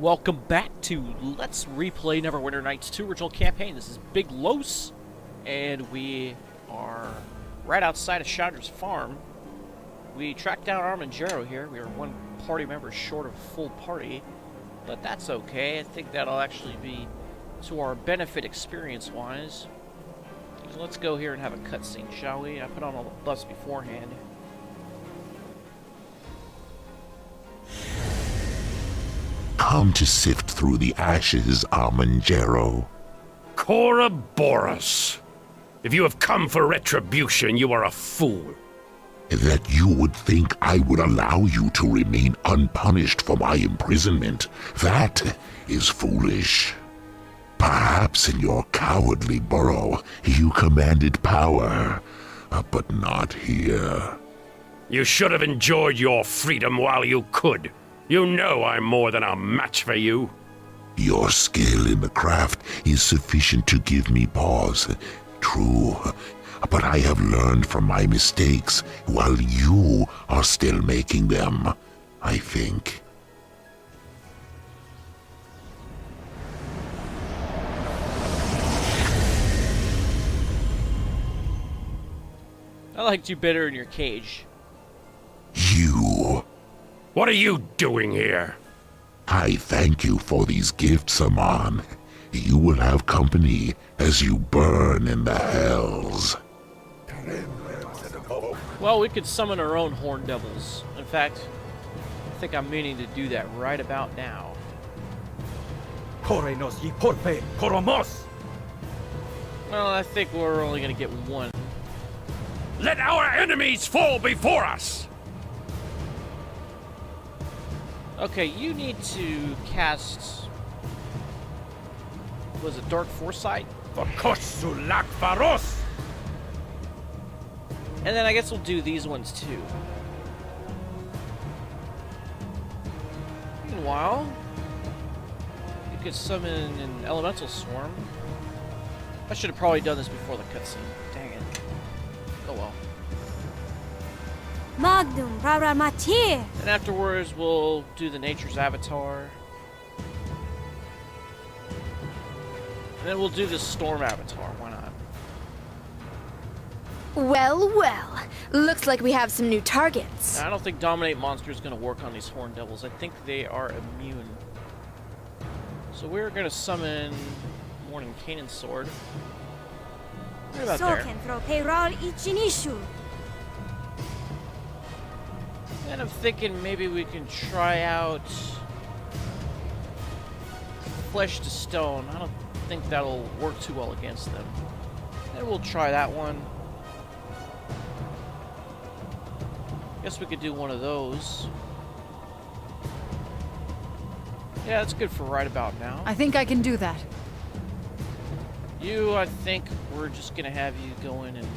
Welcome back to Let's Replay Neverwinter Nights 2 original campaign. This is Big Los, and we are right outside of Shandra's farm. We tracked down Ammon Jerro here. We are one party member short of full party, but that's okay. I think that'll actually be to our benefit experience-wise. So let's go here and have a cutscene, shall we? I put on all the buffs beforehand. Come to sift through the ashes, Ammon Jerro. Koraboros! If you have come for retribution, you are a fool. That you would think I would allow you to remain unpunished for my imprisonment, that is foolish. Perhaps in your cowardly burrow you commanded power, but not here. You should have enjoyed your freedom while you could. You know I'm more than a match for you. Your skill in the craft is sufficient to give me pause. True, but I have learned from my mistakes while you are still making them, I think. I liked you better in your cage. You. What are you doing here? I thank you for these gifts, Ammon. You will have company as you burn in the hells. Well, we could summon our own horn devils. In fact, I think I'm meaning to do that right about now. Korenos y porpe koromos! Well, I think we're only going to get one. Let our enemies fall before us! Okay, you need to cast... was it Dark Foresight? Vakosulak Varos! And then I guess we'll do these ones too. Meanwhile, you could summon an Elemental Swarm. I should have probably done this before the cutscene. Dang it. Oh well. Magnum Rara Matir. And afterwards, we'll do the Nature's Avatar. And then we'll do the Storm Avatar. Why not? Well, well. Looks like we have some new targets. Now, I don't think Dominate Monster is going to work on these Horn Devils. I think they are immune. So we're going to summon Morning Canaan's Sword. Right about there. And I'm thinking maybe we can try out Flesh to Stone. I don't think that'll work too well against them. And we'll try that one. Guess we could do one of those. Yeah, that's good for right about now. I think I can do that. You, I think we're just gonna have you go in and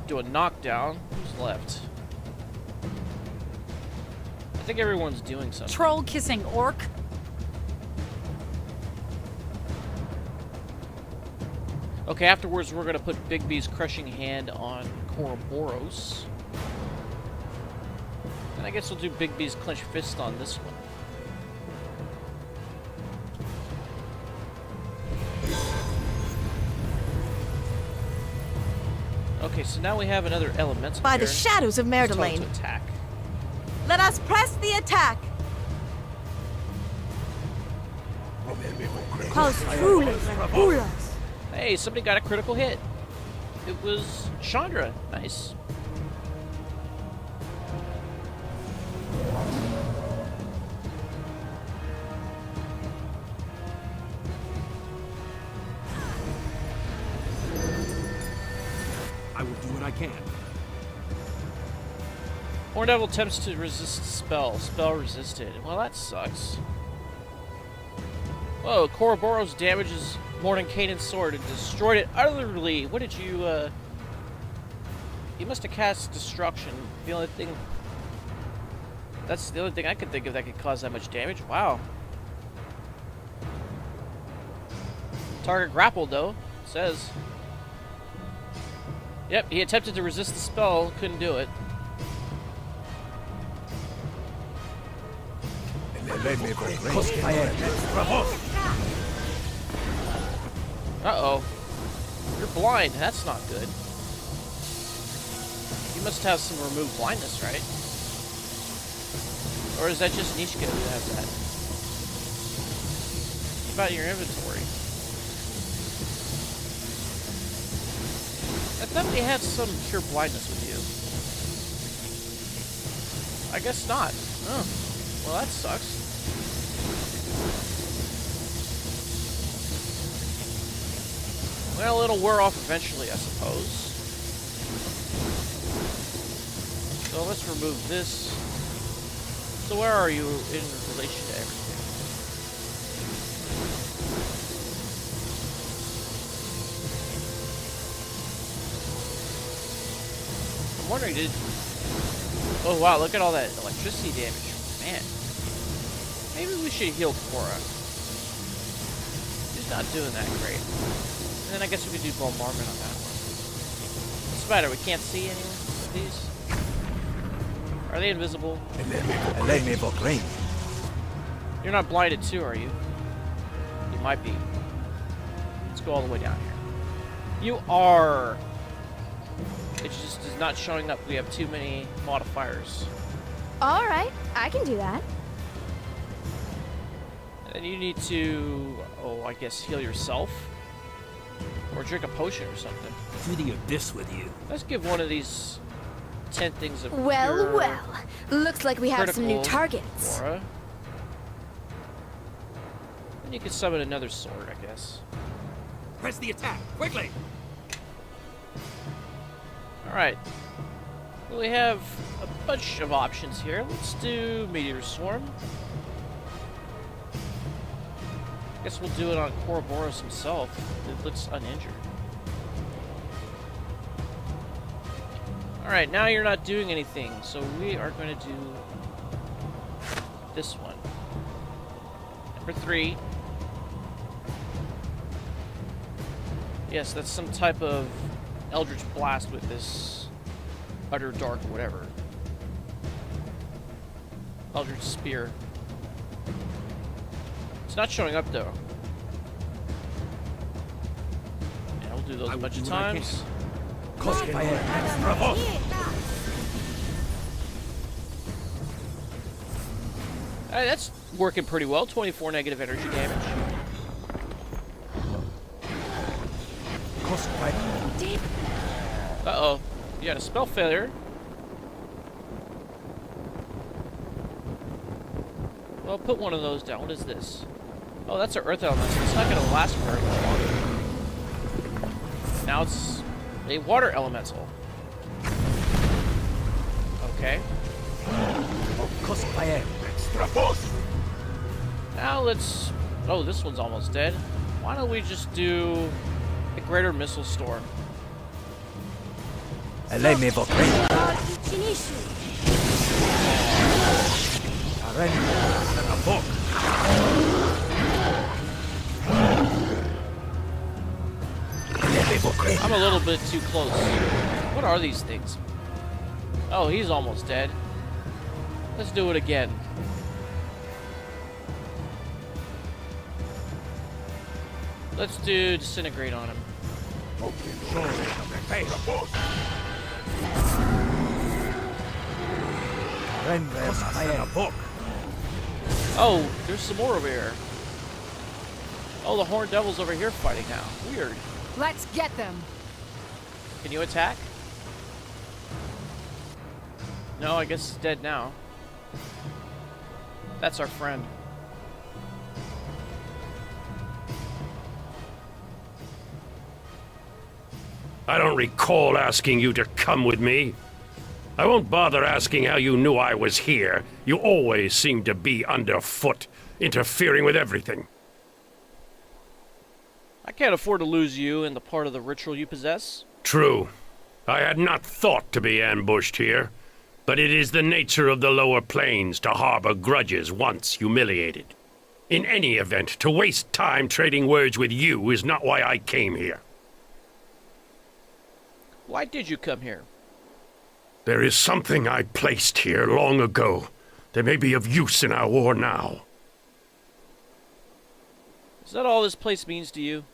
do a knockdown. Who's left? I think everyone's doing something. Troll-kissing orc. Okay, afterwards we're gonna put Bigby's Crushing Hand on Koraboros. And I guess we'll do Bigby's Clenched Fist on this one. Okay, so now we have another elemental. By the shadows of Merdelaine, attack. let us press the attack. Hey, somebody got a critical hit. It was Shandra. Nice. I will do what I can. Horn Devil attempts to resist spell. Spell resisted. Well, that sucks. Whoa, Koraboros damages Morning Canaan's sword and destroyed it utterly. What did you, You must have cast Destruction. The only thing... That's the only thing I could think of that could cause that much damage. Wow. Target grappled, though. It says. Yep, he attempted to resist the spell. Couldn't do it. Uh-oh. You're blind. That's not good. You must have some removed blindness, right? Or is that just Nishka who has that? What about your inventory? I thought we had some cure blindness with you. I guess not. Oh. Well, that sucks. Well, it'll wear off eventually, I suppose. So let's remove this. So where are you in relation to everything? I'm wondering, oh wow, look at all that electricity damage. Man. Maybe we should heal Cora. She's not doing that great. And then I guess we could do bombardment on that one. What's the matter? We can't see any of these? Are they invisible? You're not blinded too, are you? You might be. Let's go all the way down here. You are! It just is not showing up. We have too many modifiers. Alright, I can do that. And you need to, oh, I guess heal yourself? Or drink a potion or something. Shooting of this with you. Let's give one of these 10 things of Well, pure well. Looks like we have some new critical targets. aura. And you can summon another sword, I guess. Press the attack, quickly! Alright. Well, we have a bunch of options here. Let's do Meteor Swarm. I guess we'll do it on Koraboros himself. It looks uninjured. Alright, now you're not doing anything, so we are going to do this one. Number 3. Yes, that's some type of Eldritch Blast with this Utter Dark whatever. Eldritch Spear. It's not showing up though. And we'll do those a bunch of times. Alright, that's working pretty well. 24 negative energy damage. Uh-oh. You got a spell failure. Well, put one of those down. What is this? Oh, that's an earth element. So it's not going to last very long. Now it's a water elemental. Okay. Now let's... Oh, this one's almost dead. Why don't we just do a greater missile storm? I'm a little bit too close. What are these things? Oh, he's almost dead. Let's do it again. Let's do disintegrate on him. Oh, there's some more over here. Oh, the Horned Devil's over here fighting now. Weird. Let's get them. Can you attack? No, I guess it's dead now. That's our friend. I don't recall asking you to come with me. I won't bother asking how you knew I was here. You always seem to be underfoot, interfering with everything. I can't afford to lose you and the part of the ritual you possess. True. I had not thought to be ambushed here, but it is the nature of the lower planes to harbor grudges once humiliated. In any event, to waste time trading words with you is not why I came here. Why did you come here? There is something I placed here long ago that may be of use in our war now. Is that all this place means to you?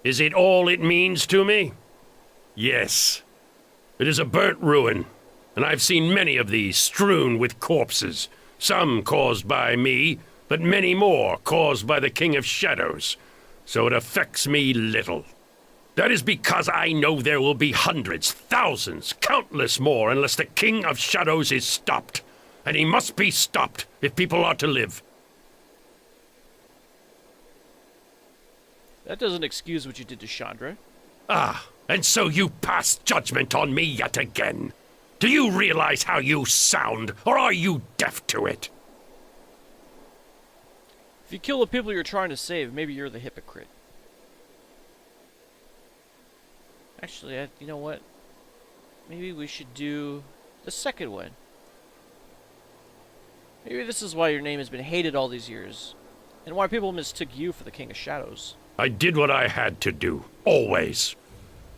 Is it all it means to me? Yes. It is a burnt ruin, and I've seen many of these strewn with corpses, some caused by me, but many more caused by the King of Shadows, so it affects me little. That is because I know there will be hundreds, thousands, countless more unless the King of Shadows is stopped, and he must be stopped if people are to live. That doesn't excuse what you did to Shandra. Ah, and so you pass judgment on me yet again. Do you realize how you sound, or are you deaf to it? If you kill the people you're trying to save, maybe you're the hypocrite. Actually, you know what? Maybe we should do the second one. Maybe this is why your name has been hated all these years, and why people mistook you for the King of Shadows. I did what I had to do, always.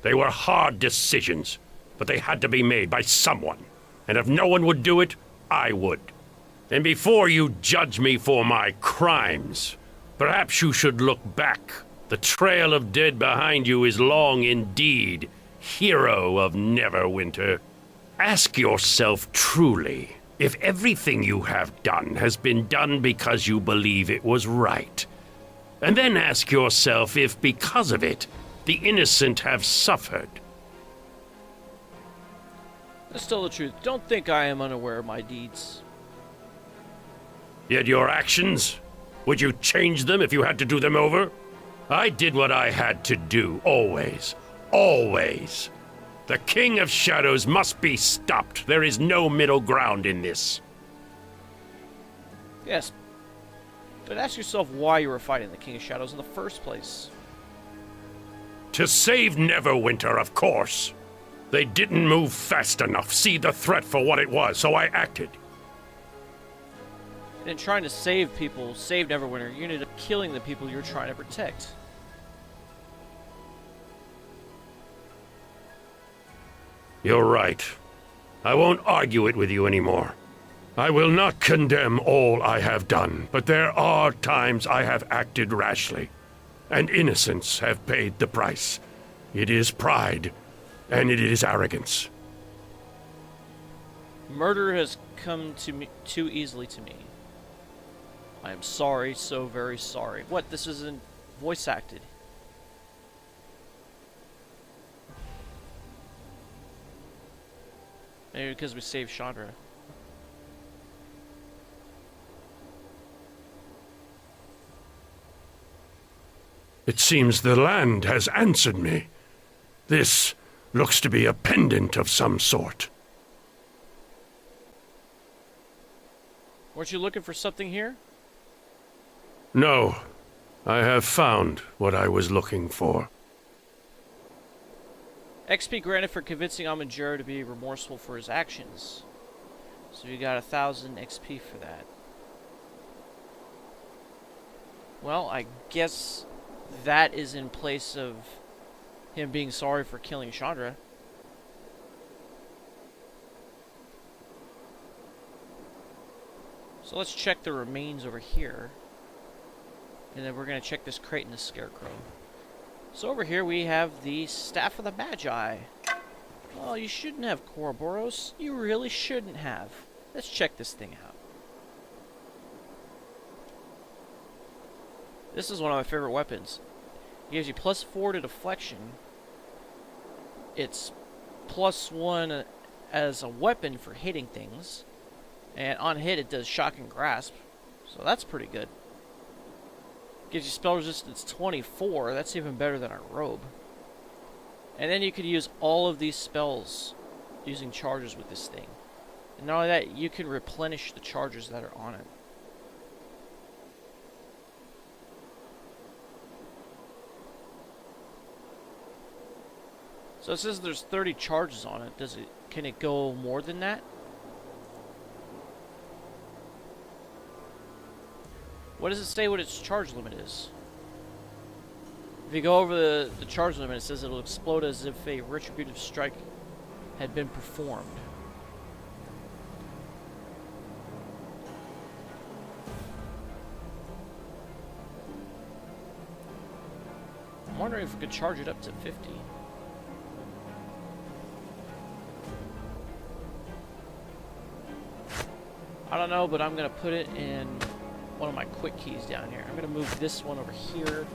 They were hard decisions, but they had to be made by someone. And if no one would do it, I would. And before you judge me for my crimes, perhaps you should look back. The trail of dead behind you is long indeed, hero of Neverwinter. Ask yourself truly if everything you have done has been done because you believe it was right. And then ask yourself if, because of it, the innocent have suffered. Let's tell the truth. Don't think I am unaware of my deeds. Yet your actions? Would you change them if you had to do them over? I did what I had to do, always. Always. The King of Shadows must be stopped. There is no middle ground in this. Yes, but ask yourself why you were fighting the King of Shadows in the first place. To save Neverwinter, of course. They didn't move fast enough, see the threat for what it was, so I acted. And in trying to save people, save Neverwinter, you ended up killing the people you're trying to protect. You're right. I won't argue it with you anymore. I will not condemn all I have done, but there are times I have acted rashly, and innocents have paid the price. It is pride, and it is arrogance. Murder has come to me too easily to me. I am sorry, so very sorry. What? This isn't voice acted. Maybe because we saved Shandra. It seems the land has answered me. This looks to be a pendant of some sort. Weren't you looking for something here? No, I have found what I was looking for. XP granted for convincing Ammon Jerro to be remorseful for his actions. So you got 1,000 XP for that. Well, I guess that is in place of him being sorry for killing Shandra. So let's check the remains over here. And then we're going to check this crate and the scarecrow. So over here we have the Staff of the Magi. Well, you shouldn't have, Koraboros. You really shouldn't have. Let's check this thing out. This is one of my favorite weapons. It gives you +4 to deflection. It's +1 as a weapon for hitting things. And on hit it does shock and grasp. So that's pretty good. Gives you spell resistance 24. That's even better than our robe. And then you could use all of these spells using charges with this thing. And not only that, you can replenish the charges that are on it. So it says there's 30 charges on it. Can it go more than that? What does it say what its charge limit is? If you go over the charge limit, it says it'll explode as if a retributive strike had been performed. wondering if we could charge it up to 50. I don't know, but I'm going to put it in one of my quick keys down here. I'm going to move this one over here.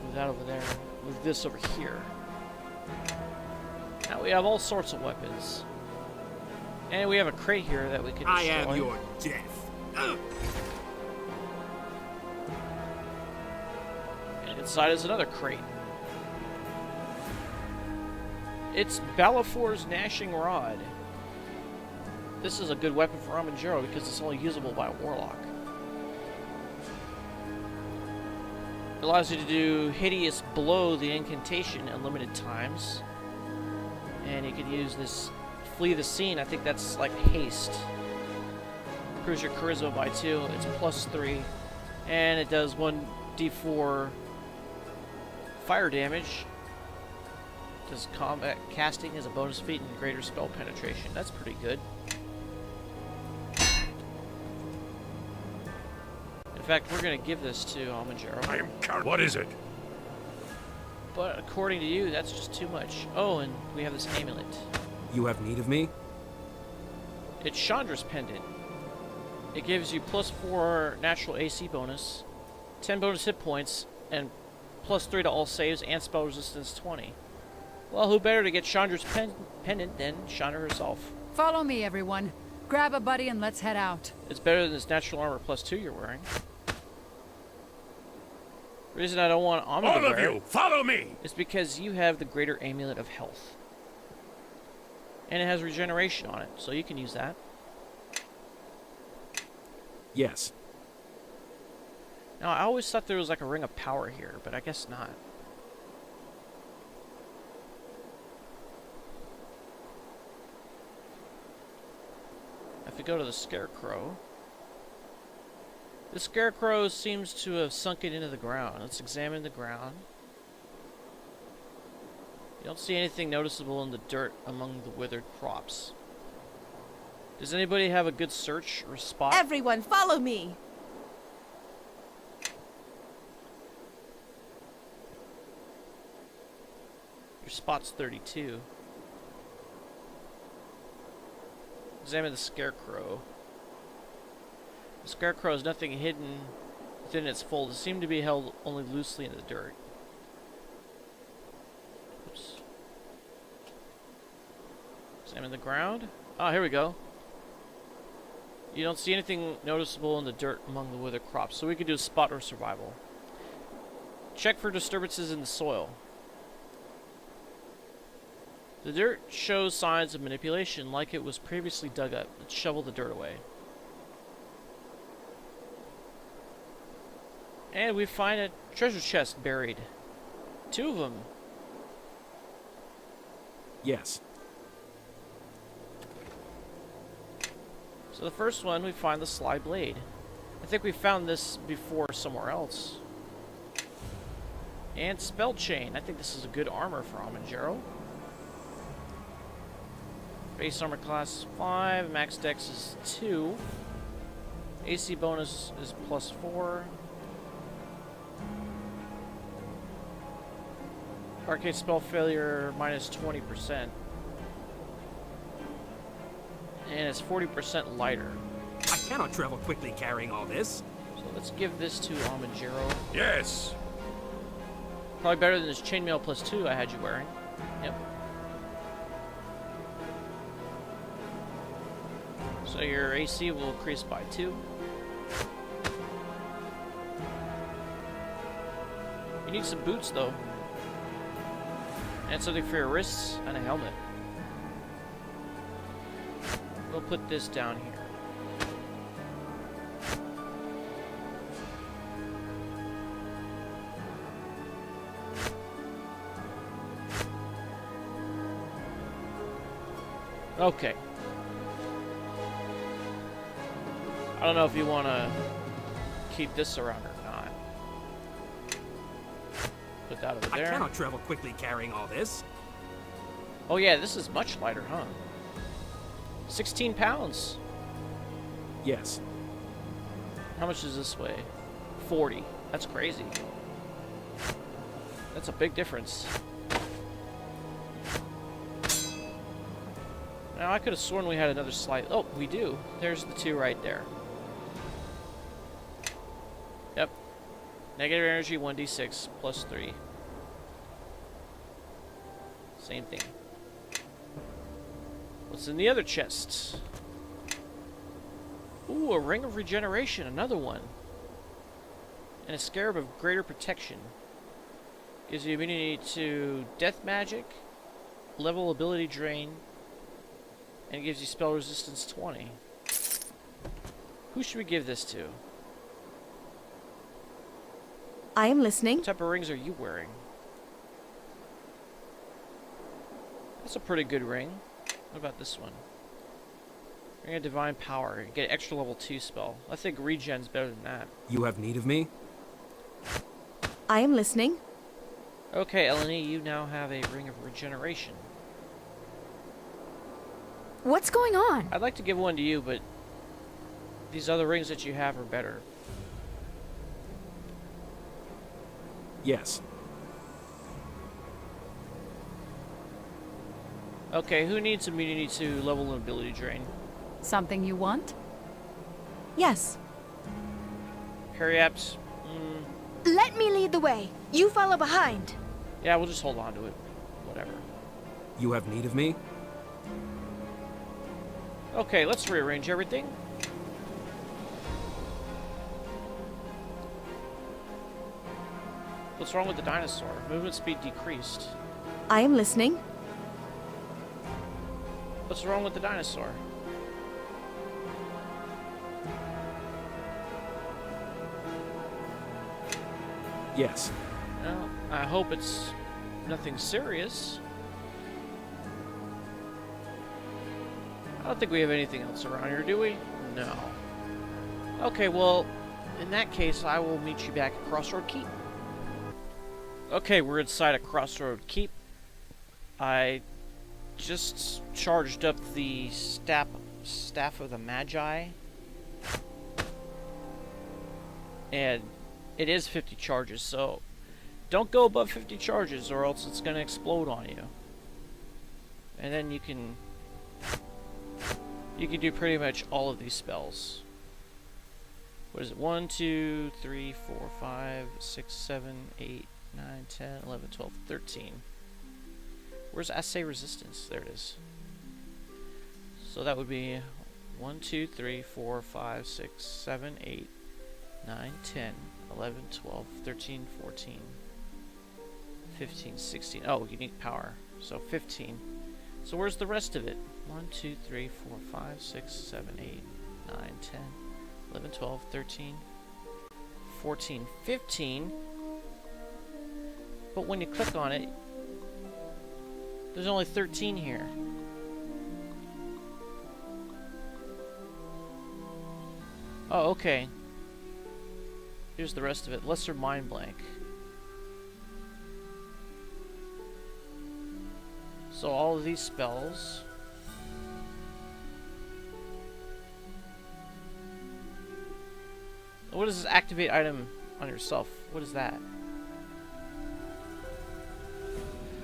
Move that over there. Move this over here. Now we have all sorts of weapons. And we have a crate here that we can destroy. I am your death. And inside is another crate. It's Balfour's Gnashing Rod. This is a good weapon for Ammon Jerro because it's only usable by a warlock. It allows you to do Hideous Blow, the incantation, unlimited times. And you can use this Flee the Scene. I think that's like haste. Improves your charisma by 2. It's +3. And it does 1d4 fire damage. Does combat casting as a bonus feat and greater spell penetration. That's pretty good. In fact, we're going to give this to Ammon Jerro. I am coward. What is it? But according to you, that's just too much. Oh, and we have this amulet. You have need of me? It's Chandra's pendant. It gives you +4 natural AC bonus, 10 bonus hit points, and +3 to all saves and spell resistance 20. Well, who better to get Chandra's pendant than Shandra herself? Follow me, everyone. Grab a buddy and let's head out. It's better than this natural armor +2 you're wearing. The reason I don't want Ammon to All of wear you, it follow me! is because you have the greater amulet of health. And it has regeneration on it, so you can use that. Yes. Now, I always thought there was like a ring of power here, but I guess not. If we go to the Scarecrow, the Scarecrow seems to have sunken into the ground. Let's examine the ground. You don't see anything noticeable in the dirt among the withered crops. Does anybody have a good search or spot? Everyone, follow me. Your spot's 32. Examine the Scarecrow. The Scarecrow has nothing hidden within its fold. It seemed to be held only loosely in the dirt. Oops. Examine the ground. Ah, here we go. You don't see anything noticeable in the dirt among the withered crops, so we could do a spot or survival. Check for disturbances in the soil. The dirt shows signs of manipulation, like it was previously dug up. Let's shovel the dirt away. And we find a treasure chest buried. 2 of them. Yes. So the first one, we find the Sly Blade. I think we found this before somewhere else. And Spell Chain. I think this is a good armor for Ammon Jerro. Base armor class 5, max dex is 2. AC bonus is +4. Arcade spell failure minus 20%. And it's 40% lighter. I cannot travel quickly carrying all this. So let's give this to Ammon Jerro. Yes! Probably better than this chainmail +2 I had you wearing. Yep. So your AC will increase by 2. You need some boots though. And something for your wrists and a helmet. We'll put this down here. Okay. I don't know if you want to keep this around or not. Put that over there. I cannot travel quickly carrying all this. Oh yeah, this is much lighter, huh? 16 pounds. Yes. How much does this weigh? 40. That's crazy. That's a big difference. Now, I could have sworn we had another slight... Oh, we do. There's the 2 right there. Yep. Negative energy, 1d6, plus 3. Same thing. What's in the other chest? Ooh, a ring of regeneration, another one. And a scarab of greater protection. Gives you immunity to death magic, level ability drain, and it gives you spell resistance 20. Who should we give this to? I am listening. What type of rings are you wearing? That's a pretty good ring. What about this one? Ring of Divine Power. You get an extra level 2 spell. I think regen's better than that. You have need of me? I am listening. Okay, Eleni, you now have a ring of regeneration. What's going on? I'd like to give one to you, but these other rings that you have are better. Yes. Okay, who needs immunity to level and ability drain? Something you want? Yes. Periaps? Let me lead the way. You follow behind. Yeah, we'll just hold on to it. Whatever. You have need of me? Okay, let's rearrange everything. What's wrong with the dinosaur? Movement speed decreased. I am listening. What's wrong with the dinosaur? Yes. Well, I hope it's nothing serious. I don't think we have anything else around here, do we? No. Okay, well, in that case, I will meet you back at Crossroad Keep. Okay, we're inside a Crossroad Keep. I just charged up the staff of the Magi. And it is 50 charges, so don't go above 50 charges or else it's going to explode on you. And then you can do pretty much all of these spells. What is it? 1, 2, 3, 4, 5, 6, 7, 8, 9, 10, 11, 12, 13. Where's assay resistance? There it is. So that would be 1, 2, 3, 4, 5, 6, 7, 8, 9, 10, 11, 12, 13, 14, 15, 16. Oh, unique power. So 15. So where's the rest of it? 1, 2, 3, 4, 5, 6, 7, 8, 9, 10, 11, 12, 13, 14, 15. But when you click on it, there's only 13 here. Oh, okay. Here's the rest of it. Lesser Mind Blank. So all of these spells. What is this activate item on yourself? What is that?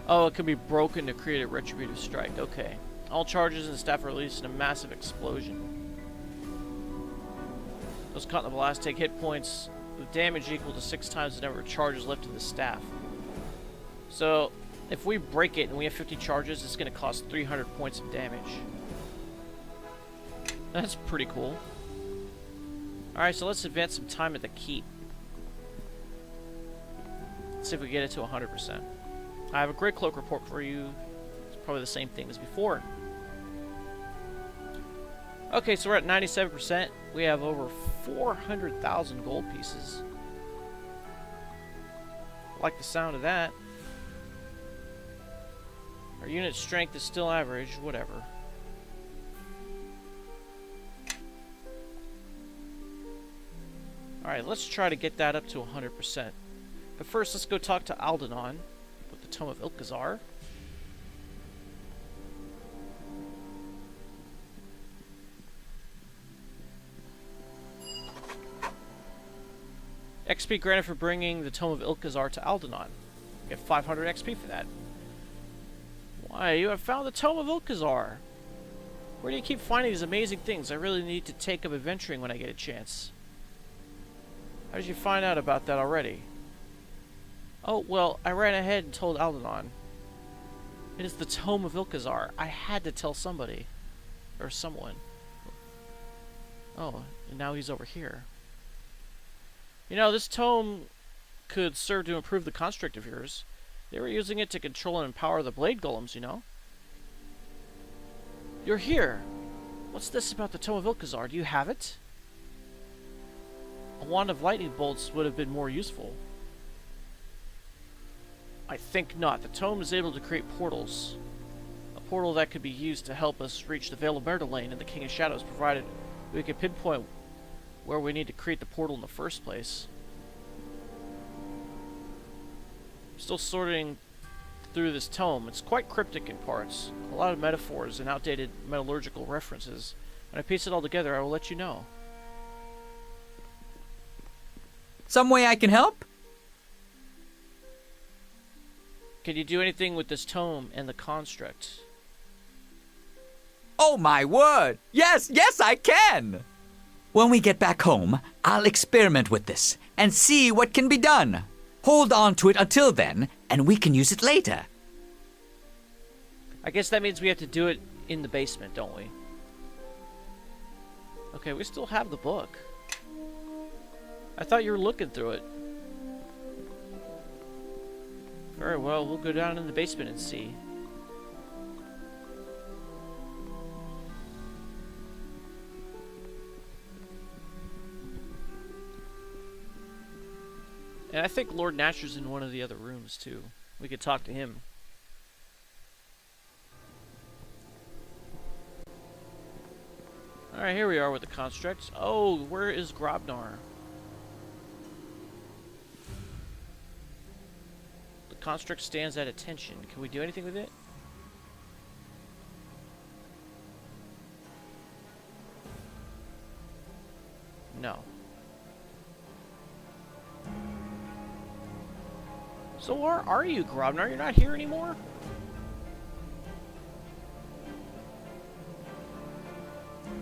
Oh, it can be broken to create a retributive strike. Okay. All charges and staff are released in a massive explosion. Those caught in the blast take hit points with damage equal to 6 times the number of charges left in the staff. So, if we break it and we have 50 charges, it's going to cost 300 points of damage. That's pretty cool. Alright, so let's advance some time at the keep. Let's see if we get it to 100%. I have a Greycloak report for you. It's probably the same thing as before. Okay, so we're at 97%. We have over 400,000 gold pieces. I like the sound of that. Our unit strength is still average, whatever. Alright, let's try to get that up to 100%. But first, let's go talk to Aldenon with the Tome of Ilkazar. XP granted for bringing the Tome of Ilkazar to Aldenon. You get 500 XP for that. Why, you have found the Tome of Ilkazar. Where do you keep finding these amazing things? I really need to take up adventuring when I get a chance. How did you find out about that already? Oh, well, I ran ahead and told Aldenon. It is the Tome of Ilkazar. I had to tell somebody. Or someone. Oh, and now he's over here. You know, this tome could serve to improve the construct of yours. They were using it to control and empower the blade golems, you know? You're here. What's this about the Tome of Ilkazar? Do you have it? A wand of lightning bolts would have been more useful. I think not. The tome is able to create portals. A portal that could be used to help us reach the Vale of Myrtleane and the King of Shadows, provided we can pinpoint where we need to create the portal in the first place. Still sorting through this tome. It's quite cryptic in parts. A lot of metaphors and outdated metallurgical references. When I piece it all together, I will let you know. Some way I can help? Can you do anything with this tome and the construct? Oh my word! Yes, I can! When we get back home, I'll experiment with this and see what can be done. Hold on to it until then, and we can use it later. I guess that means we have to do it in the basement, don't we? Okay, we still have the book. I thought you were looking through it. Very well, we'll go down in the basement and see. And I think Lord Nasher's in one of the other rooms, too. We could talk to him. Alright, here we are with the constructs. Oh, where is Grobnar? The construct stands at attention. Can we do anything with it? No. So where are you, Grobnar? You're not here anymore?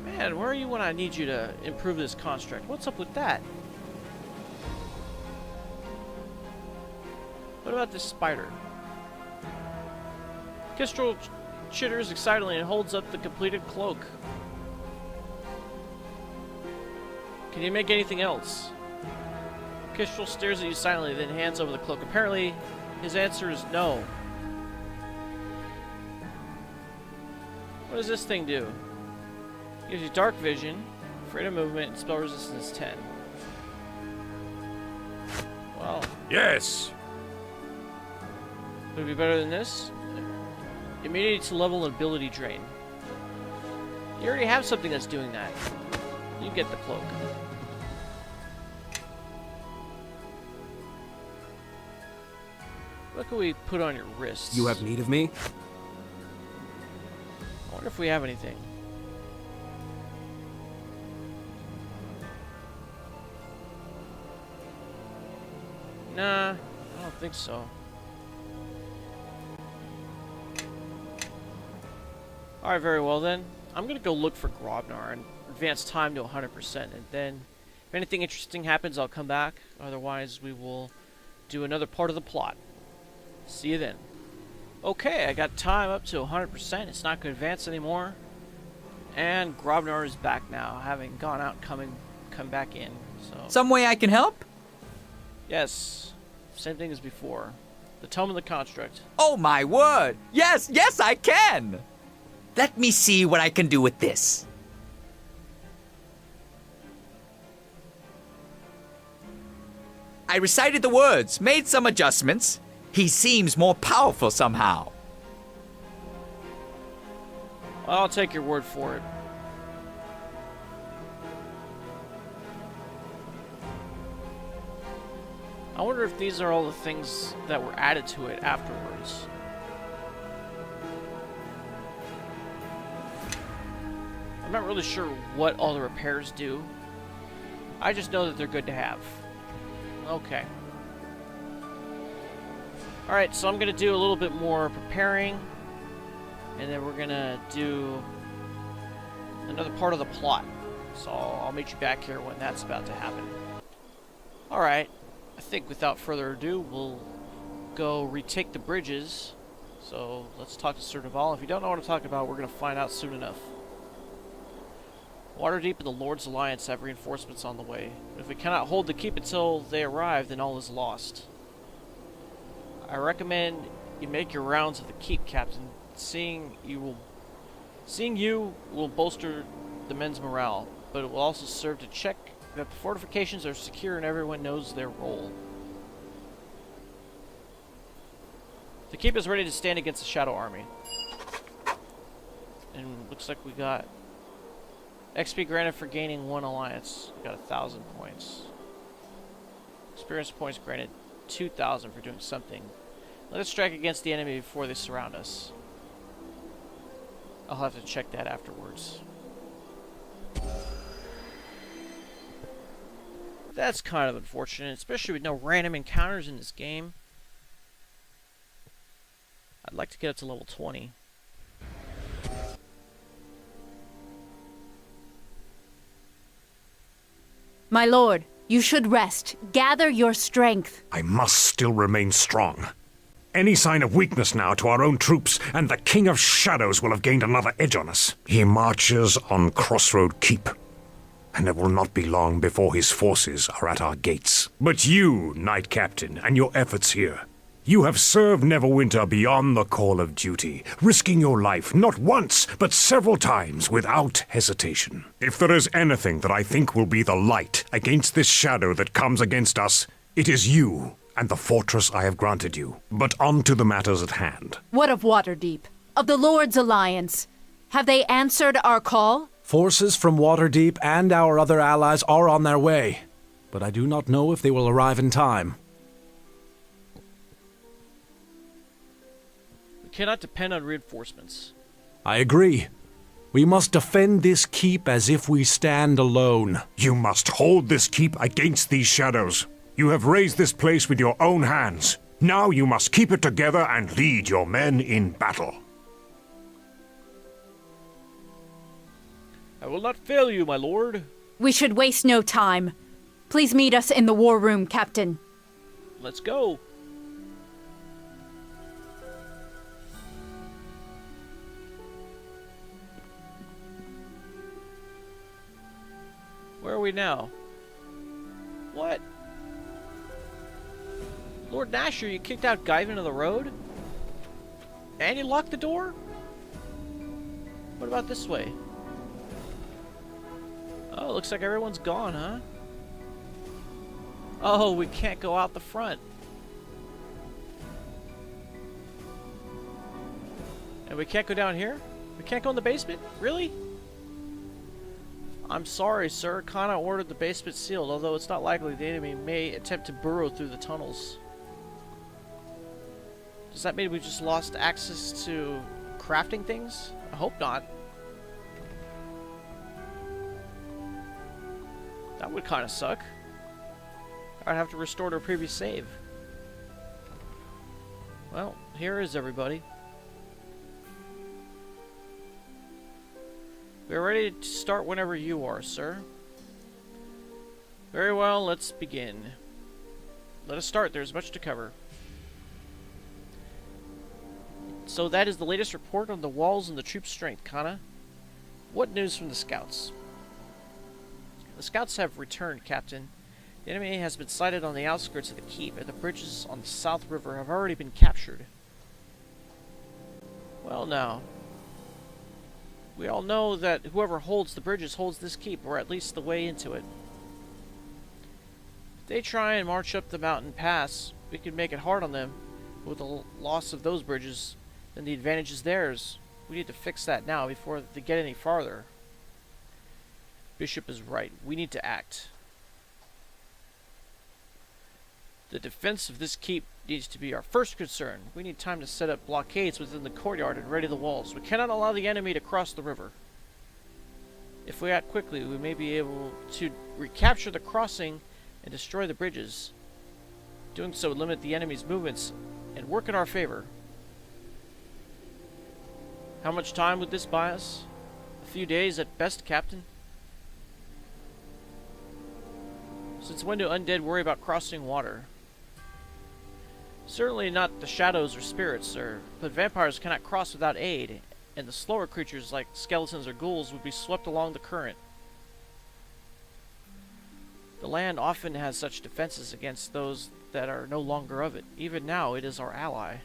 Man, where are you when I need you to improve this construct? What's up with that? What about this spider? Kestrel chitters excitedly and holds up the completed cloak. Can you make anything else? Kestrel stares at you silently, then hands over the cloak. Apparently, his answer is no. What does this thing do? Gives you dark vision, freedom of movement, and spell resistance 10. Well. Yes. Would it be better than this? Immunity to level and ability drain. You already have something that's doing that. You get the cloak. What can we put on your wrists? You have need of me? I wonder if we have anything. Nah, I don't think so. Alright, very well then. I'm gonna go look for Grobnar and advance time to 100%, and then if anything interesting happens, I'll come back. Otherwise, we will do another part of the plot. See you then. Okay, I got time up to 100%. It's not gonna advance anymore. And Grobnar is back now, having gone out and come back in. So Some way I can help? yes, same thing as before. The Tome of the Construct. Oh my word! Yes, I can! Let me see what I can do with this. I recited the words, made some adjustments. He seems more powerful somehow. Well, I'll take your word for it. I wonder if these are all the things that were added to it afterwards. I'm not really sure what all the repairs do. I just know that they're good to have. Okay. Alright, so I'm going to do a little bit more preparing. And then we're going to do another part of the plot. So I'll meet you back here when that's about to happen. Alright. I think without further ado, we'll go retake the bridges. So let's talk to Sir Nevalle. If you don't know what I'm talking about, we're going to find out soon enough. Waterdeep and the Lord's Alliance have reinforcements on the way. But if we cannot hold the keep until they arrive, then all is lost. I recommend you make your rounds of the keep, Captain. Seeing you will bolster the men's morale, but it will also serve to check that the fortifications are secure and everyone knows their role. The keep is ready to stand against the Shadow Army. And looks like we got XP granted for gaining 1 alliance. We got 1,000 points. Experience points granted 2,000 for doing something. Let us strike against the enemy before they surround us. I'll have to check that afterwards. That's kind of unfortunate, especially with no random encounters in this game. I'd like to get up to level 20. My lord, you should rest. Gather your strength. I must still remain strong. Any sign of weakness now to our own troops, and the King of Shadows will have gained another edge on us. He marches on Crossroad Keep, and it will not be long before his forces are at our gates. But you, Knight Captain, and your efforts here, you have served Neverwinter beyond the call of duty, risking your life not once, but several times without hesitation. If there is anything that I think will be the light against this shadow that comes against us, it is you and the fortress I have granted you. But on to the matters at hand. What of Waterdeep? Of the Lord's Alliance? Have they answered our call? Forces from Waterdeep and our other allies are on their way, but I do not know if they will arrive in time. We cannot depend on reinforcements. I agree. We must defend this keep as if we stand alone. You must hold this keep against these shadows. You have raised this place with your own hands. Now you must keep it together and lead your men in battle. I will not fail you, my lord. We should waste no time. Please meet us in the war room, Captain. Let's go. Where are we now? What? Lord Nasher, you kicked out Daeghun of the road? And you locked the door? What about this way? Oh, looks like everyone's gone, huh? Oh, we can't go out the front. And we can't go down here? We can't go in the basement? Really? I'm sorry, sir. Kana ordered the basement sealed, although it's not likely the enemy may attempt to burrow through the tunnels. Does that mean we just lost access to crafting things? I hope not. That would kind of suck. I'd have to restore to a previous save. Well, here is everybody. We're ready to start whenever you are, sir. Very well, let's begin. Let us start. There's much to cover. So that is the latest report on the walls and the troops' strength, Kana. What news from the scouts? The scouts have returned, Captain. The enemy has been sighted on the outskirts of the keep, and the bridges on the South River have already been captured. Well, now. We all know that whoever holds the bridges holds this keep, or at least the way into it. If they try and march up the mountain pass, we could make it hard on them. With the loss of those bridges, then the advantage is theirs. We need to fix that now before they get any farther. Bishop is right. We need to act. The defense of this keep needs to be our first concern. We need time to set up blockades within the courtyard and ready the walls. We cannot allow the enemy to cross the river. If we act quickly, we may be able to recapture the crossing and destroy the bridges. Doing so would limit the enemy's movements and work in our favor. How much time would this buy us? A few days at best, Captain. Since when do undead worry about crossing water? Certainly not the shadows or spirits, sir, but vampires cannot cross without aid, and the slower creatures like skeletons or ghouls would be swept along the current. The land often has such defenses against those that are no longer of it. Even now, it is our ally.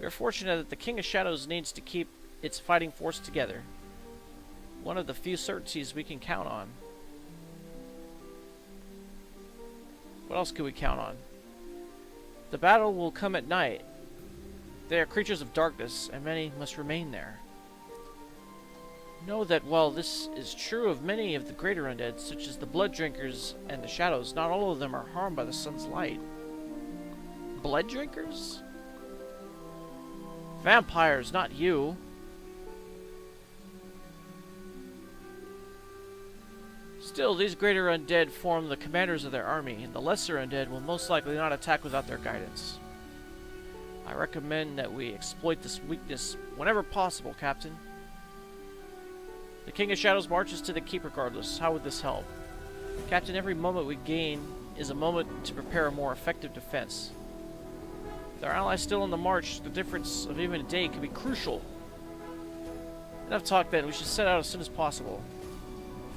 We are fortunate that the King of Shadows needs to keep its fighting force together. One of the few certainties we can count on. What else can we count on? The battle will come at night. They are creatures of darkness, and many must remain there. Know that while this is true of many of the greater undead, such as the blood drinkers and the shadows, not all of them are harmed by the sun's light. Blood drinkers? Vampires, not you. Still, these greater undead form the commanders of their army, and the lesser undead will most likely not attack without their guidance. I recommend that we exploit this weakness whenever possible, Captain. The King of Shadows marches to the keep regardless. How would this help? Captain, every moment we gain is a moment to prepare a more effective defense. With our allies still on the march, the difference of even a day could be crucial. Enough talk then, we should set out as soon as possible.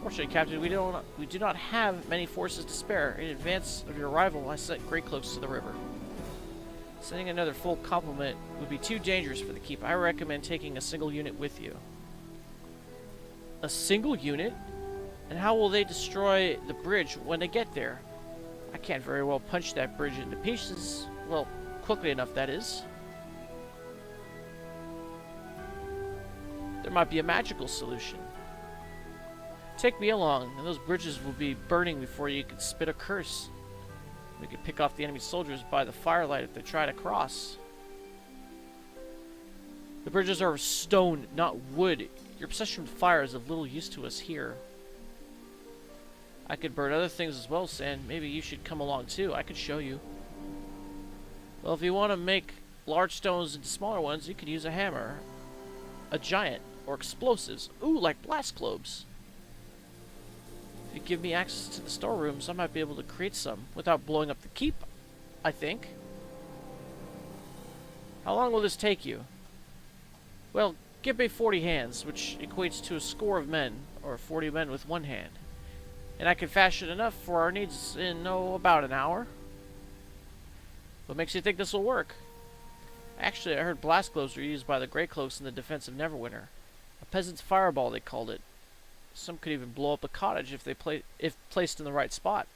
Fortunately, Captain, we do not have many forces to spare. In advance of your arrival, I sent Greycloaks to the river. Sending another full complement would be too dangerous for the keep. I recommend taking a single unit with you. A single unit? And how will they destroy the bridge when they get there? I can't very well punch that bridge into pieces. Well, quickly enough, that is. There might be a magical solution. Take me along, and those bridges will be burning before you can spit a curse. We could pick off the enemy soldiers by the firelight if they try to cross. The bridges are of stone, not wood. Your obsession with fire is of little use to us here. I could burn other things as well, San. Maybe you should come along too. I could show you. Well, if you want to make large stones into smaller ones, you could use a hammer, a giant, or explosives. Ooh, like blast globes. If you give me access to the storerooms, I might be able to create some without blowing up the keep, I think. How long will this take you? Well, give me 40 hands, which equates to a score of men, or 40 men with one hand. And I can fashion enough for our needs in, about an hour. What makes you think this will work? Actually, I heard blast globes were used by the Greycloaks in the defense of Neverwinter. A peasant's fireball, they called it. Some could even blow up a cottage if placed in the right spot.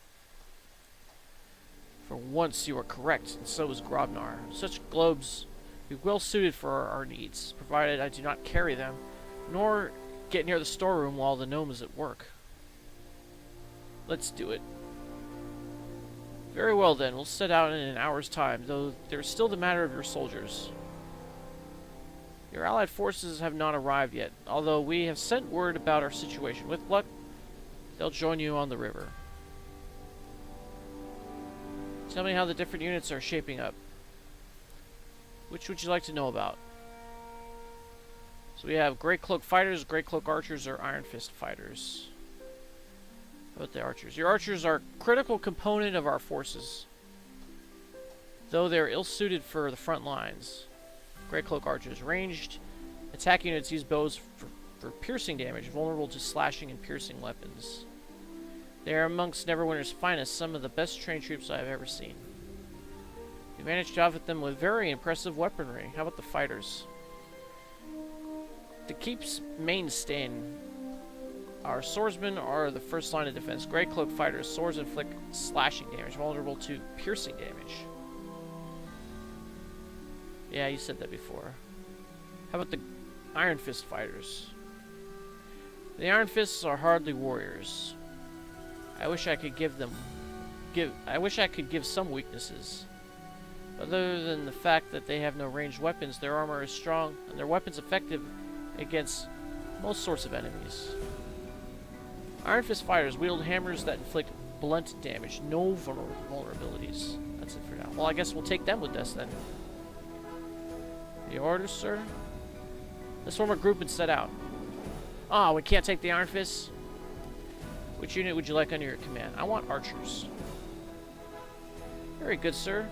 For once you are correct, and so is Grobnar. Such globes be well suited for our needs, provided I do not carry them, nor get near the storeroom while the gnome is at work. Let's do it. Very well then, we'll set out in an hour's time, though there's still the matter of your soldiers. Your allied forces have not arrived yet, although we have sent word about our situation. With luck, they'll join you on the river. Tell me how the different units are shaping up. Which would you like to know about? So we have Greycloak fighters, Greycloak archers, or Iron Fist fighters. How about the archers? Your archers are a critical component of our forces, though they're ill-suited for the front lines. Greycloak archers. Ranged attack units use bows for piercing damage, vulnerable to slashing and piercing weapons. They are amongst Neverwinter's finest, some of the best trained troops I have ever seen. We managed to outfit them with very impressive weaponry. How about the fighters? The keep's main stain. Our swordsmen are the first line of defense. Greycloak fighters. Swords inflict slashing damage, vulnerable to piercing damage. Yeah, you said that before. How about the Iron Fist fighters? The Iron Fists are hardly warriors. I wish I could give some weaknesses. Other than the fact that they have no ranged weapons, their armor is strong and their weapons effective against most sorts of enemies. Iron Fist fighters wield hammers that inflict blunt damage. No vulnerabilities. That's it for now. Well, I guess we'll take them with us then. The orders, sir? Let's form a group and set out. Ah, we can't take the Iron Fists? Which unit would you like under your command? I want archers. Very good, sir.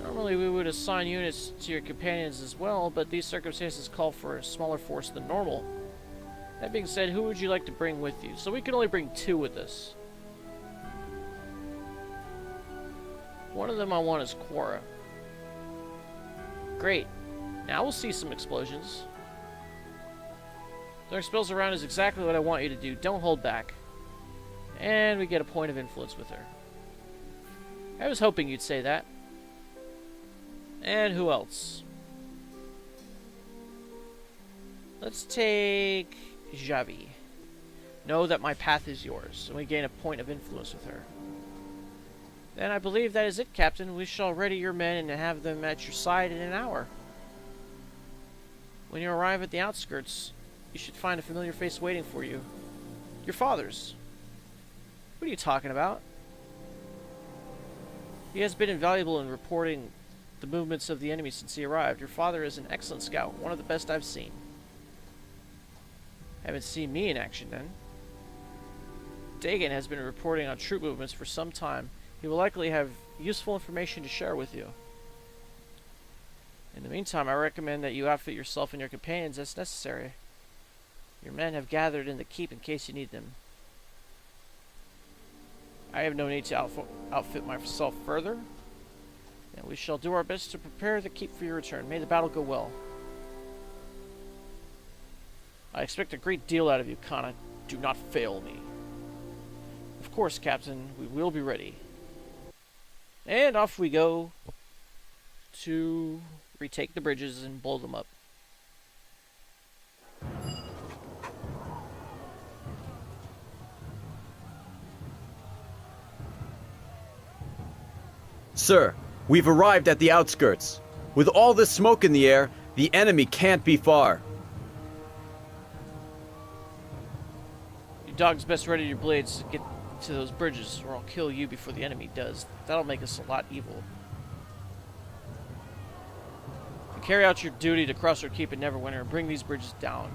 Normally we would assign units to your companions as well, but these circumstances call for a smaller force than normal. That being said, who would you like to bring with you? So we can only bring 2 with us. One of them I want is Quora. Great. Now we'll see some explosions. Throwing spells around is exactly what I want you to do. Don't hold back. And we get a point of influence with her. I was hoping you'd say that. And who else? Let's take Javi. Know that my path is yours, and we gain a point of influence with her. Then I believe that is it, Captain. We shall ready your men and have them at your side in an hour. When you arrive at the outskirts, you should find a familiar face waiting for you. Your father's. What are you talking about? He has been invaluable in reporting the movements of the enemy since he arrived. Your father is an excellent scout, one of the best I've seen. Haven't seen me in action then. Daeghun has been reporting on troop movements for some time. He will likely have useful information to share with you. In the meantime, I recommend that you outfit yourself and your companions as necessary. Your men have gathered in the keep in case you need them. I have no need to outfit myself further, and we shall do our best to prepare the keep for your return. May the battle go well. I expect a great deal out of you, Kana. Do not fail me. Of course, Captain, we will be ready. And off we go to retake the bridges and blow them up. Sir, we've arrived at the outskirts. With all this smoke in the air, the enemy can't be far. You dogs best ready your blades to get to those bridges, or I'll kill you before the enemy does. That'll make us a lot evil. Carry out your duty to Crossroad Keep and Neverwinter and bring these bridges down.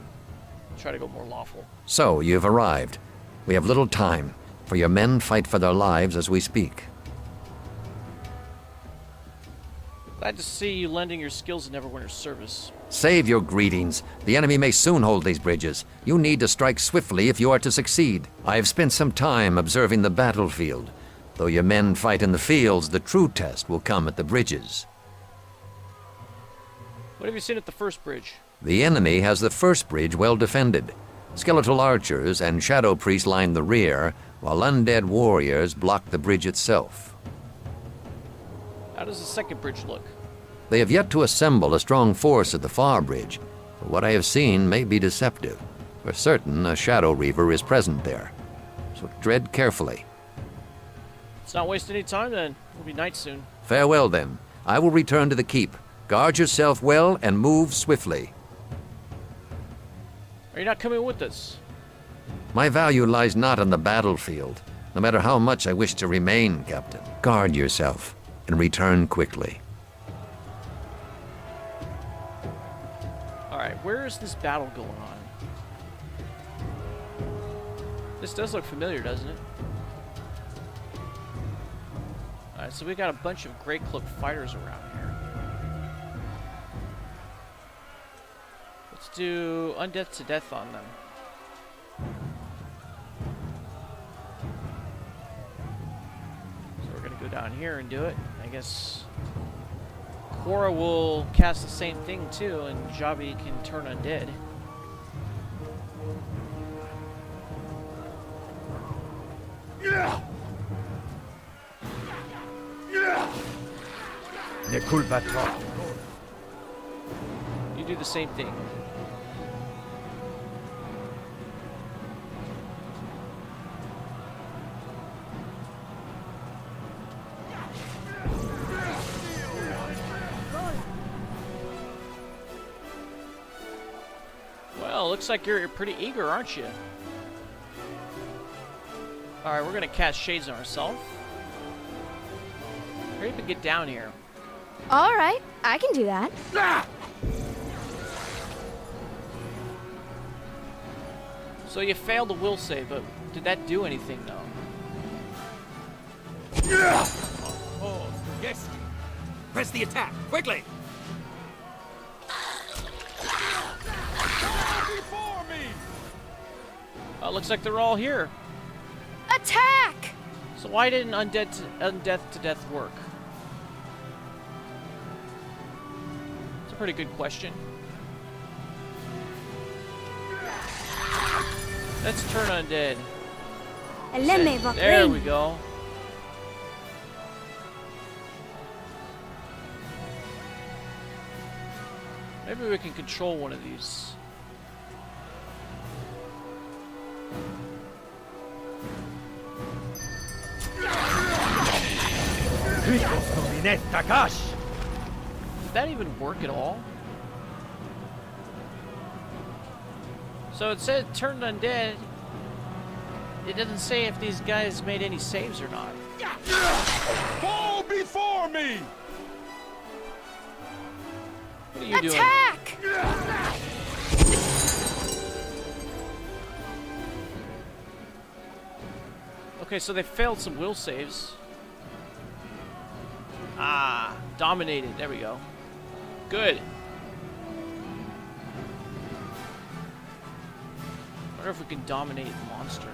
Try to go more lawful. So, you've arrived. We have little time, for your men fight for their lives as we speak. Glad to see you lending your skills in Neverwinter's service. Save your greetings. The enemy may soon hold these bridges. You need to strike swiftly if you are to succeed. I have spent some time observing the battlefield. Though your men fight in the fields, the true test will come at the bridges. What have you seen at the first bridge? The enemy has the first bridge well defended. Skeletal archers and shadow priests line the rear, while undead warriors block the bridge itself. How does the second bridge look? They have yet to assemble a strong force at the far bridge, but what I have seen may be deceptive. For certain, a shadow reaver is present there, so tread carefully. Let's not waste any time then. It'll be night soon. Farewell then. I will return to the keep. Guard yourself well and move swiftly. Are you not coming with us? My value lies not on the battlefield, no matter how much I wish to remain, Captain. Guard yourself and return quickly. Alright, where is this battle going on? This does look familiar, doesn't it? Alright, so we got a bunch of Greycloak fighters around here. Let's do undeath to death on them. So we're gonna go down here and do it. I guess Quora will cast the same thing too, and Javi can turn undead. You do the same thing. Well, looks like you're pretty eager, aren't you? Alright, we're gonna cast Shades on ourselves. Hurry up and get down here. Alright, I can do that. So you failed the will save, but did that do anything though? Oh, yes. Press the attack, quickly. Before me! Looks like they're all here. Attack! So why didn't undeath to death work? It's a pretty good question. Let's turn undead. There we go. Maybe we can control one of these. Did that even work at all? So it said turned undead. It doesn't say if these guys made any saves or not. Fall before me! What are you doing? Attack! Okay, so they failed some will saves. Ah, dominated. There we go. Good. Wonder if we can dominate the monster.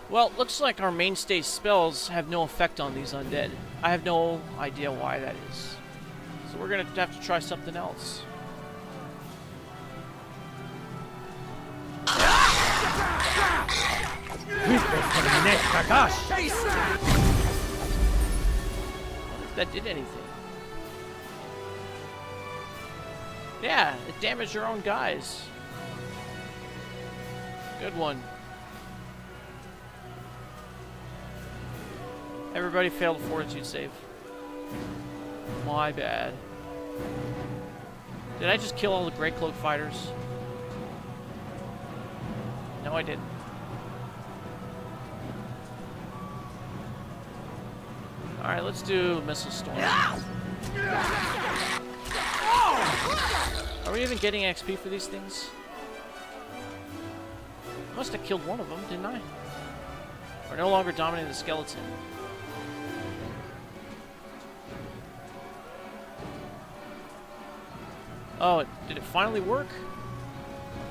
Well, looks like our mainstay spells have no effect on these undead. I have no idea why that is. So we're gonna have to try something else. If that did anything. Yeah, it damaged your own guys. Good one. Everybody failed a fortitude save. My bad. Did I just kill all the Greycloak fighters? No, I didn't. Alright, let's do Missile Storm. Are we even getting XP for these things? Must have killed one of them, didn't I? We're no longer dominating the skeleton. Oh, did it finally work?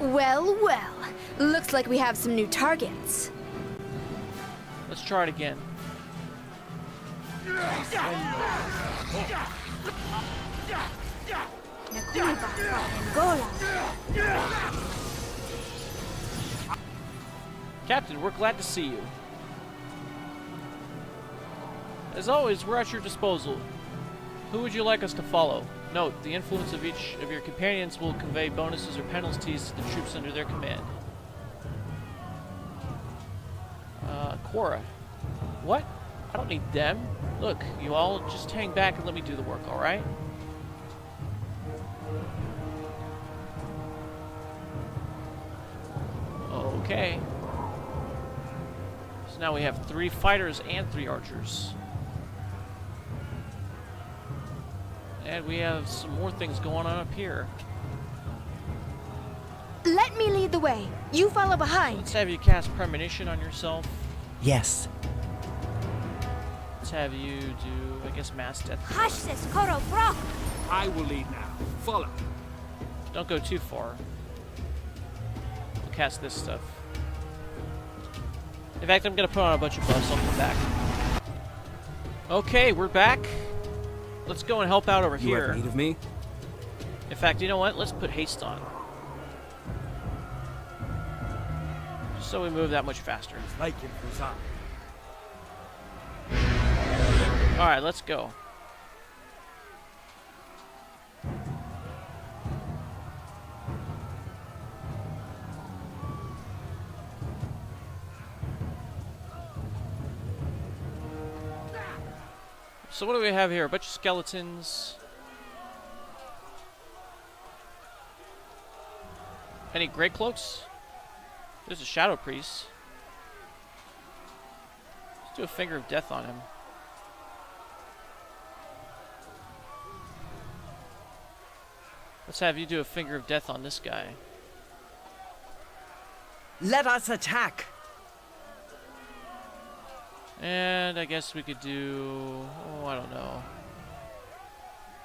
Well, well. Looks like we have some new targets. Let's try it again. Captain, we're glad to see you. As always, we're at your disposal. Who would you like us to follow? Note, the influence of each of your companions will convey bonuses or penalties to the troops under their command. Cora. What? I don't need them. Look, you all just hang back and let me do the work, alright? Okay. So now we have 3 fighters and 3 archers. And we have some more things going on up here. Let me lead the way. You follow behind. Let's have you cast Premonition on yourself. Yes. Let's have you do, I guess, Mass Death. Hush this, Koraboros. I will lead now. Follow. Don't go too far. We'll cast this stuff. In fact, I'm going to put on a bunch of buffs. I'll come back. Okay, we're back. Let's go and help out over here. You have need of me? In fact, you know what? Let's put haste on. Just so we move that much faster. Alright, let's go. So what do we have here? A bunch of skeletons. Any Greycloaks? There's a Shadow Priest. Let's do a Finger of Death on him. Let's have you do a Finger of Death on this guy. Let us attack. And I guess we could do... oh, I don't know.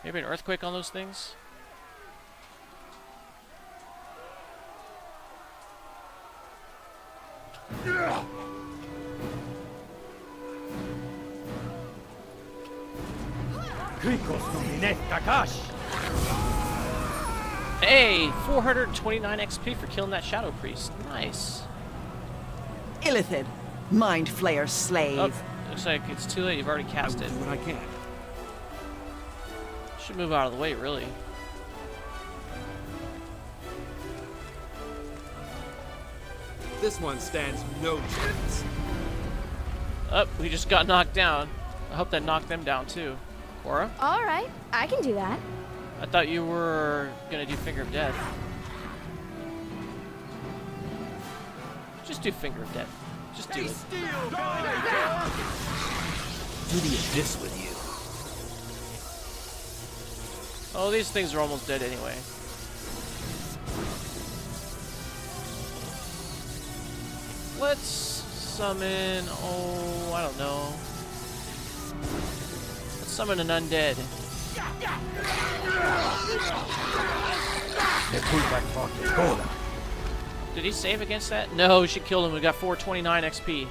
Maybe an Earthquake on those things? Hey! 429 XP for killing that Shadow Priest. Nice. Illithid, Mind Flayer Slave. Oh, looks like it's too late. You've already cast it. I will do what I can. Should move out of the way, really. This one stands no chance. Oh, we just got knocked down. I hope that knocked them down, too. Cora? All right, I can do that. I thought you were gonna do Finger of Death. Just do Finger of Death. Just do it. To the abyss with you. Oh, these things are almost dead anyway. Let's summon... oh, I don't know. Let's summon an undead. Did he save against that? No, she killed him. We got 429 XP.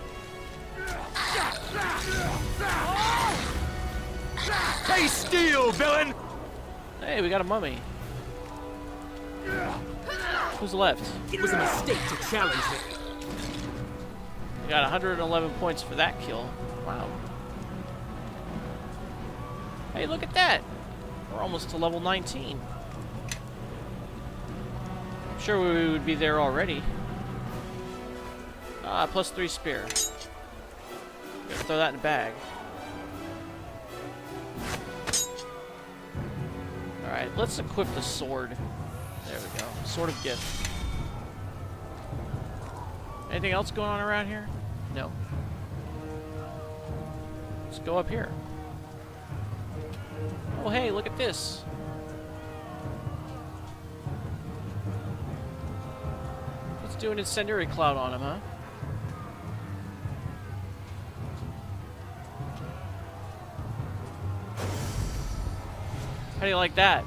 Face steel, villain! Hey, we got a mummy. Who's left? It was a mistake to challenge me. We got 111 points for that kill. Wow. Hey, look at that. We're almost to level 19. I'm sure we would be there already. Plus 3 spear. Gotta throw that in the bag. Alright, let's equip the sword. There we go. Sword of Gift. Anything else going on around here? No. Let's go up here. Oh, hey, look at this. Let's do an incendiary cloud on him, huh? How do you like that?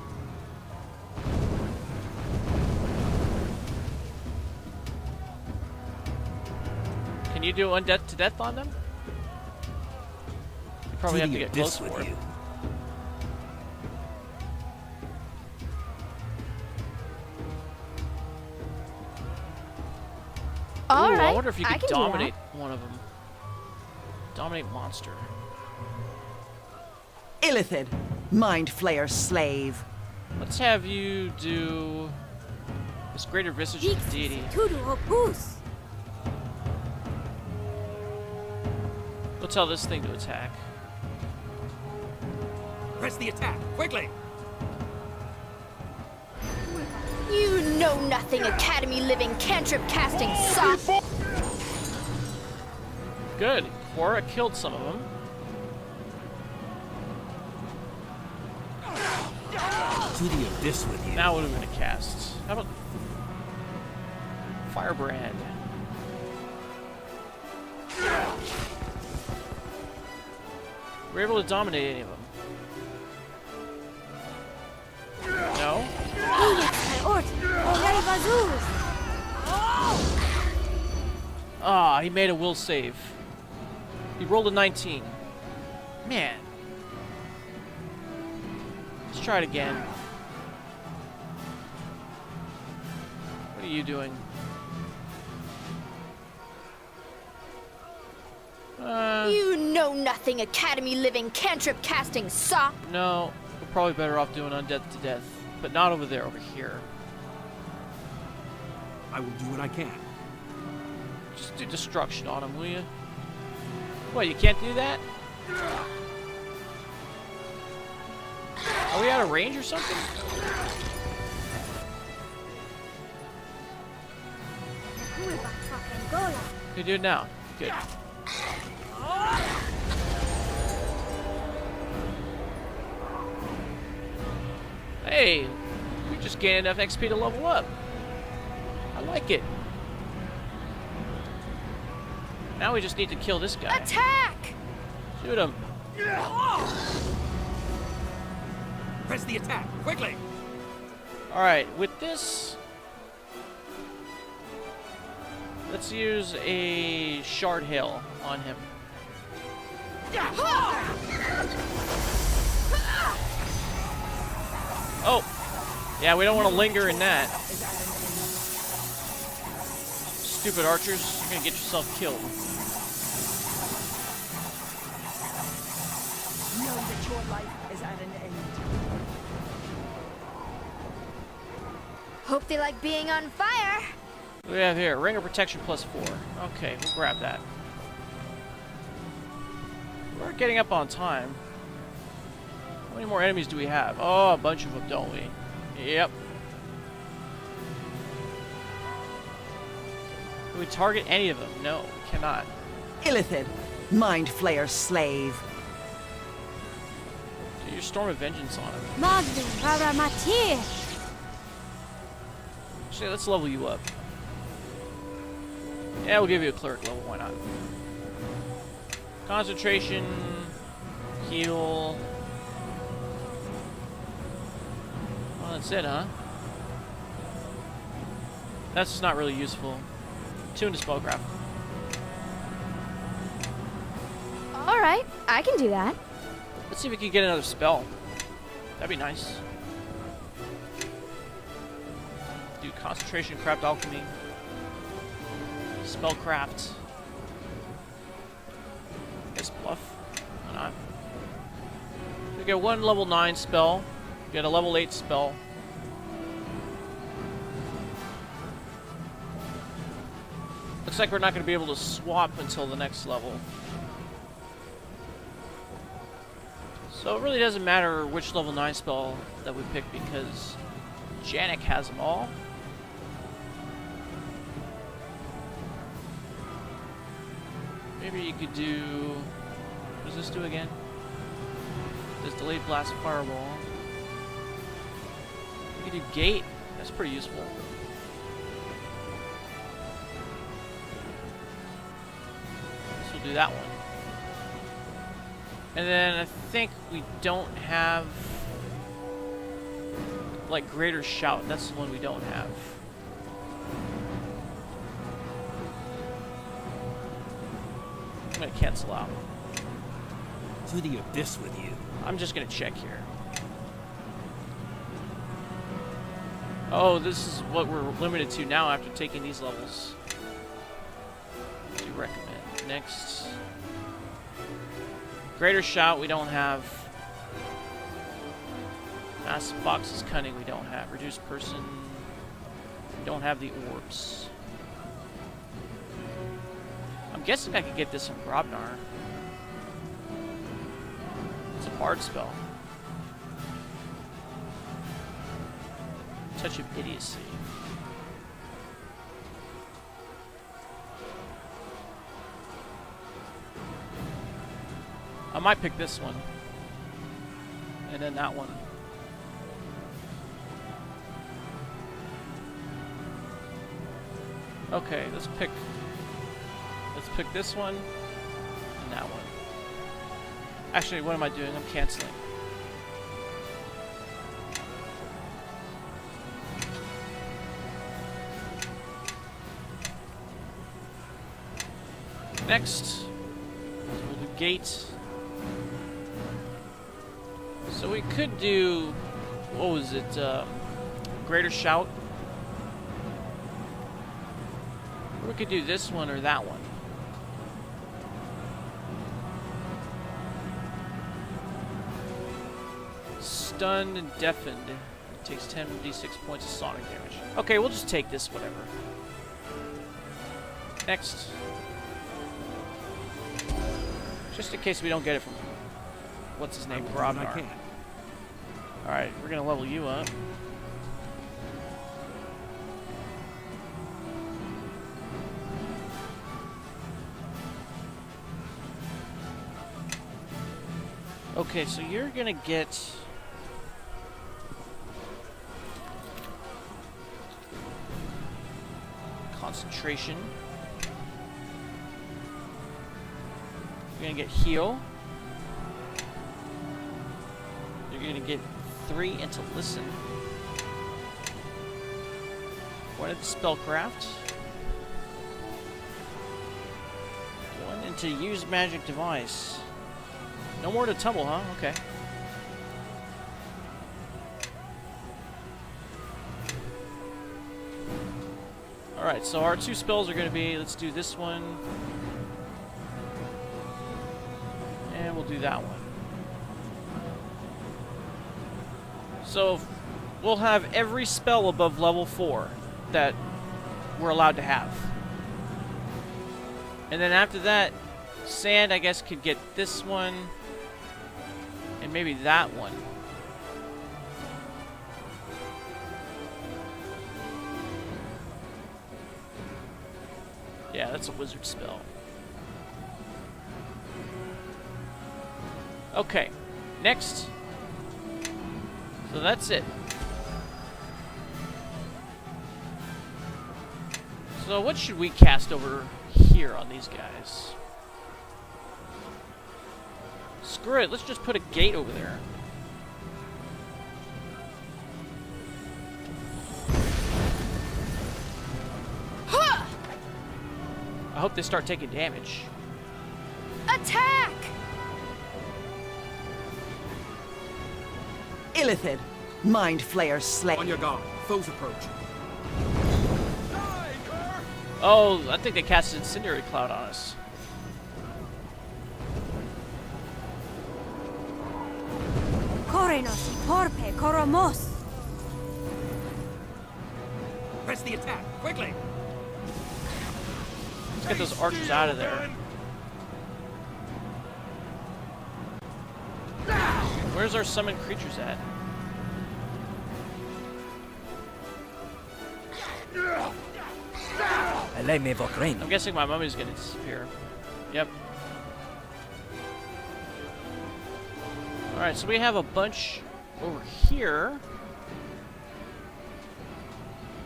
Can you do undead to death on them? You probably have to get close for it. All right, I wonder if you I could can do dominate one of them. Dominate monster. Illithid, Mind Flayer Slave. Let's have you do this greater visage of the deity. We'll tell this thing to attack. Press the attack, quickly! You know nothing, Academy living cantrip casting sop. Good. Cora killed some of them. To the abyss with you. Now what are we gonna cast? How about Firebrand? We're able to dominate any of them. No? Ah, he made a will save. He rolled a 19. Man. Let's try it again. What are you doing? You know nothing, Academy living cantrip casting sop. No, we're probably better off doing undead to death. But not over there, over here. I will do what I can. Just do destruction on him, will you? What, you can't do that? Are we out of range or something? You do it now. Good. Hey, we just gained enough XP to level up. I like it. Now we just need to kill this guy. Attack! Shoot him. Press the attack, quickly! Alright, with this, let's use a shard hail on him. Oh! Yeah, we don't want to linger in that. Stupid archers, you're gonna get yourself killed. Know that your life is at an end. Hope they like being on fire. What do we have here? Ring of Protection +4. Okay, we'll grab that. We're getting up on time. How many more enemies do we have? Oh, a bunch of them, don't we? Yep. Can we target any of them? No, we cannot. Illithid, Mind Flayer slave. Do your Storm of Vengeance on him. Magdu Varamatir. Actually, let's level you up. Yeah, we'll give you a cleric level, why not? Concentration, heal. Well, that's it, huh? That's just not really useful. Tune to spellcraft. Alright, I can do that. Let's see if we can get another spell. That'd be nice. Do concentration, craft alchemy, spellcraft. Guess bluff. Why not? We get one level 9 spell. Get a level 8 spell. Looks like we're not going to be able to swap until the next level. So it really doesn't matter which level 9 spell that we pick because Janek has them all. Maybe you could do... What does this do again? This delayed blast fireball. You could do gate. That's pretty useful. So we'll do that one. And then I think we don't have... like Greater Shout. That's the one we don't have. I'm gonna cancel out. To the abyss with you. I'm just gonna check here. Oh, this is what we're limited to now after taking these levels. Do recommend. Next. Greater Shout we don't have. Massive Fox's Cunning we don't have. Reduced Person. We don't have the orbs. I'm guessing I could get this from Grobnar. It's a bard spell. Touch of Idiocy. I might pick this one. And then that one. Okay, let's pick this one and that one. Actually, what am I doing? I'm canceling. Next, we'll do gate. So we could do, what was it, Greater Shout. Or we could do this one or that one. Stunned and deafened. It takes 10d6 points of sonic damage. Okay, we'll just take this, whatever. Next. Just in case we don't get it from, what's his name, Grobnar. Alright, we're gonna level you up. Okay, so you're gonna get... concentration. You're gonna get heal. You're gonna get 3 into listen. 1 into spellcraft. 1 into use magic device. No more to tumble, huh? Okay. Alright, so our 2 spells are going to be, let's do this one. And we'll do that one. So, we'll have every spell above level 4 that we're allowed to have. And then after that, Sand, I guess, could get this one. And maybe that one. Yeah, that's a wizard spell. Okay, next. So that's it. So what should we cast over here on these guys? Screw it, let's just put a gate over there. I hope they start taking damage. Attack! Illithid, Mind Flayer Slay. On your guard. Foes approach. Oh, I think they cast Incendiary Cloud on us. Korenos, Porpe, Koromos. Press the attack, quickly! Let's get those archers out of there. Where's our summoned creatures at? I'm guessing my mummy's gonna disappear. Yep. Alright, so we have a bunch over here.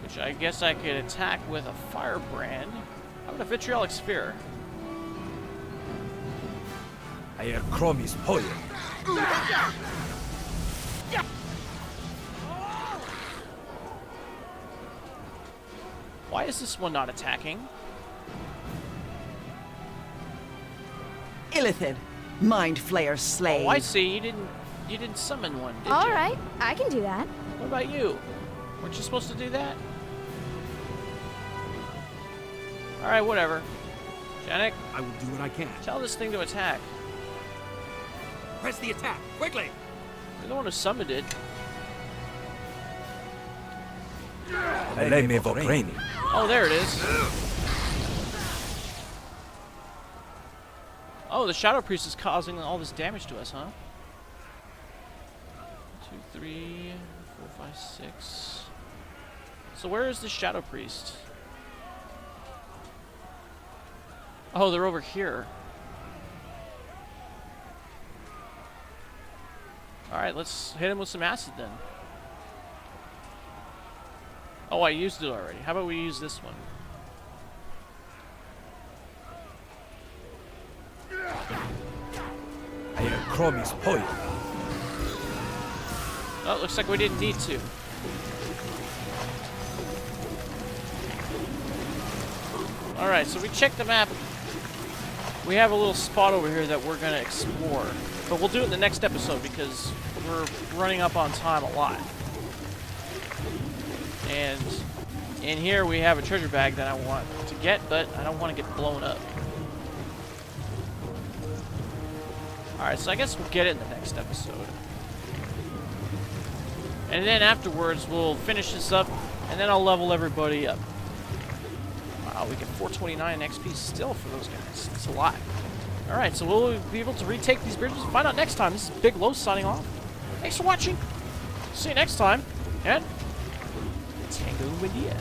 Which I guess I could attack with a firebrand. How about a vitriolic spear? Why is this one not attacking? Illithid, Mind Flayer Slay. Oh, I see. You didn't summon one, did you? All right, I can do that. What about you? Weren't you supposed to do that? All right, whatever. Janek, I will do what I can. tell this thing to attack. Press the attack, quickly! You're the one who summoned it. Oh, there it is. Oh, the Shadow Priest is causing all this damage to us, huh? 2, 3, 4, 5, 6. So where is the Shadow Priest? Oh, they're over here. Alright, let's hit him with some acid then. Oh, I used it already. How about we use this one? Oh, it looks like we didn't need to. Alright, so we checked the map. We have a little spot over here that we're going to explore. But we'll do it in the next episode because we're running up on time a lot. And in here we have a treasure bag that I want to get, but I don't want to get blown up. Alright, so I guess we'll get it in the next episode. And then afterwards we'll finish this up, and then I'll level everybody up. Wow, we get 429 XP still for those guys. That's a lot. Alright, so we'll be able to retake these bridges and find out next time. This is Big Los signing off. Thanks for watching. See you next time. And Tango India.